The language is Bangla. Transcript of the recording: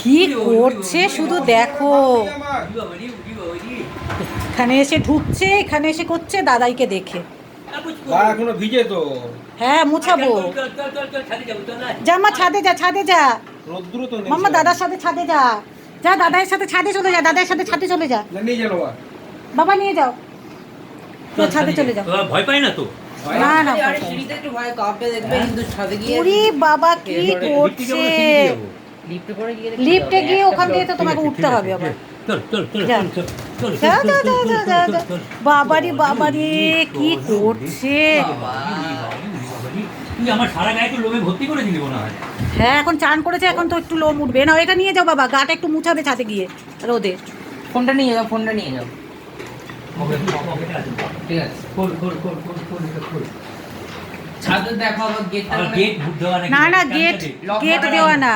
কি করছে শুধু দেখো, এখানে এসে ঢুকছে, এখানে এসে করছে দাদাইকে দেখে। এখনো ভিজে তো। হ্যাঁ মুছাবো। যা মা ছাদে যা, ছাদে যা রোদ্দুর তো নেই। মাম্মা, দাদার সাথে ছাদে যা, যা দাদার সাথে ছাদে চলে যা, দাদার সাথে ছাদে চলে যা। নিয়ে যাও বাবা নিয়ে যাও, তো ছাদে চলে যাও। ভয় পাই না তো? না না সিঁড়িতে একটু ভয় কাঁপে দেখবে, কিন্তু ছাদে গিয়ে ওরে বাবা কি করছে। লিফটে করে গিয়ে লিফটে গিয়ে ওখান থেকে তো তোমাকে উঠতে হবে আবার। যাও যাও যাও যাও যাও যাও। বাবারি বাবারি কি করছে। তুই আমার সারা গায়ে তো লোমে ভর্তি করে দিলি মনে হয়। হ্যাঁ এখন চান করেছে, এখন তো একটু লোম উঠবে না। এটা নিয়ে যাও বাবা, গাটা একটু মুছাবে ছাদে গিয়ে রোদে। ফোনটা নিয়ে যাও, ফোনটা নিয়ে যাও। ঠিক আছে, ছাদে দেখো আবার গেটটা গেট দেওয়া নাকি? না না গেট, গেট দেওয়া না।